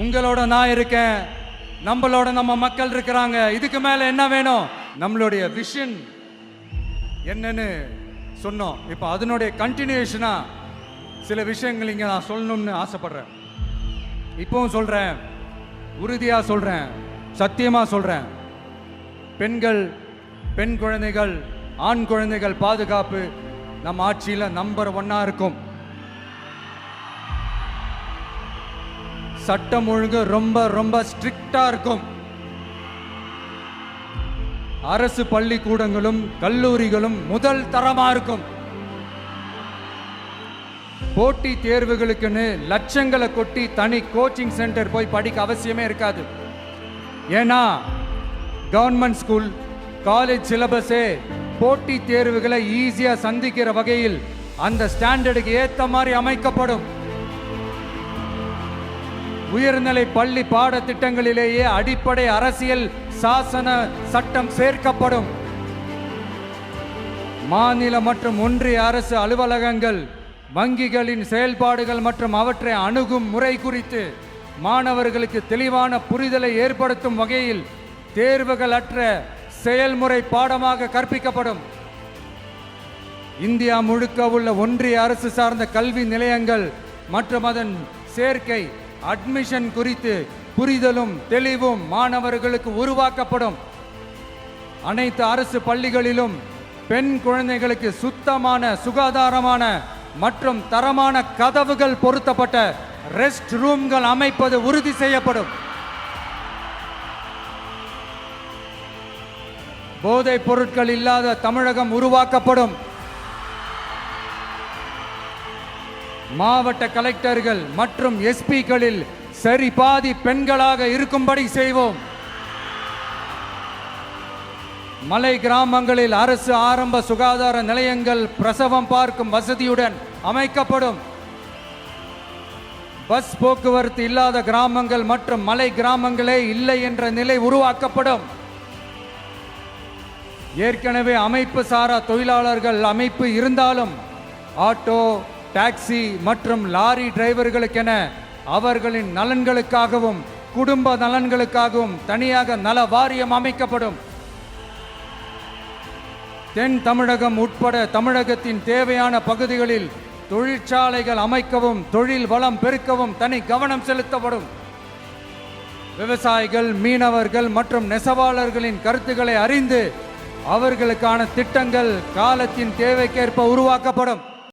உங்களோட நான் இருக்கேன், நம்மளோட நம்ம மக்கள் இருக்கிறாங்க. இதுக்கு மேல என்ன வேணும்? நம்மளுடைய விஷன் என்னன்னு சொன்னோம். இப்போ அதனுடைய கண்டினியூஷனா சில விஷயங்கள் இங்க நான் சொல்லணும்னு ஆசைப்படுறேன். இப்பவும் சொல்றேன், உறுதியா சொல்றேன், சத்தியமா சொல்றேன். பெண்கள், பெண் குழந்தைகள், ஆண் குழந்தைகள் பாதுகாப்பு நம்ம ஆட்சியில நம்பர் 1 இருக்கும். சட்டம் ஒழுங்கு ரொம்ப ரொம்ப ஸ்ட்ரிக்டா இருக்கும். அரசு பள்ளிக்கூடங்களும் கல்லூரிகளும் முதல் தரமா இருக்கும். போட்டி தேர்வுகளுக்குன்னு லட்சங்களை கொட்டி தனி கோச்சிங் சென்டர் போய் படிக்க அவசியமே இருக்காது. ஏன்னா கவர்மெண்ட் ஸ்கூல், காலேஜ் சிலபஸே போட்டி தேர்வுகளை ஈஸியா சந்திக்கிற வகையில் அந்த ஸ்டாண்டர்டுக்கு ஏத்த மாதிரி அமைக்கப்படும். உயர்நிலை பள்ளி பாடத்திட்டங்களிலேயே அடிப்படை அரசியல் சாசன சட்டம் சேர்க்கப்படும். மாநில மற்றும் ஒன்றிய அரசு அலுவலகங்கள், வங்கிகளின் செயல்பாடுகள் மற்றும் அவற்றை அணுகும் முறை குறித்து மாணவர்களுக்கு தெளிவான புரிதலை ஏற்படுத்தும் வகையில் தேர்வுகள் அற்ற செயல்முறை பாடமாக கற்பிக்கப்படும். இந்தியா முழுக்க உள்ள ஒன்றிய அரசு சார்ந்த கல்வி நிலையங்கள் மற்றும் அதன் சேர்க்கை அட்மிஷன் குறித்து புரிதலும் தெளிவும் மாணவர்களுக்கு உருவாக்கப்படும். அனைத்து அரசு பள்ளிகளிலும் பெண் குழந்தைகளுக்கு சுத்தமான, சுகாதாரமான மற்றும் தரமான கதவுகள் பொருத்தப்பட்ட ரெஸ்ட் ரூம்கள் அமைப்பது உறுதி செய்யப்படும். போதைப் பொருட்கள் இல்லாத தமிழகம் உருவாக்கப்படும். மாவட்ட கலெக்டர்கள் மற்றும் எஸ்பிக்களில் சரி பாதி பெண்களாக இருக்கும்படி செய்வோம். மலை கிராமங்களில் அரசு ஆரம்ப சுகாதார நிலையங்கள் பிரசவம் பார்க்கும் வசதியுடன் அமைக்கப்படும். பஸ் போக்குவரத்து இல்லாத கிராமங்கள் மற்றும் மலை கிராமங்களே இல்லை என்ற நிலை உருவாக்கப்படும். ஏற்கனவே அமைப்பு சாரா தொழிலாளர்கள் அமைப்பு இருந்தாலும் ஆட்டோ, டாக்ஸி மற்றும் லாரி டிரைவர்களுக்கென அவர்களின் நலன்களுக்காகவும் குடும்ப நலன்களுக்காகவும் தனியாக நல வாரியம் அமைக்கப்படும். தென் தமிழகம் உட்பட தமிழகத்தின் தேவையான பகுதிகளில் தொழிற்சாலைகள் அமைக்கவும் தொழில் வளம் பெருக்கவும் தனி கவனம் செலுத்தப்படும். விவசாயிகள், மீனவர்கள் மற்றும் நெசவாளர்களின் கருத்துக்களை அறிந்து அவர்களுக்கான திட்டங்கள் காலத்தின் தேவைக்கேற்ப உருவாக்கப்படும்.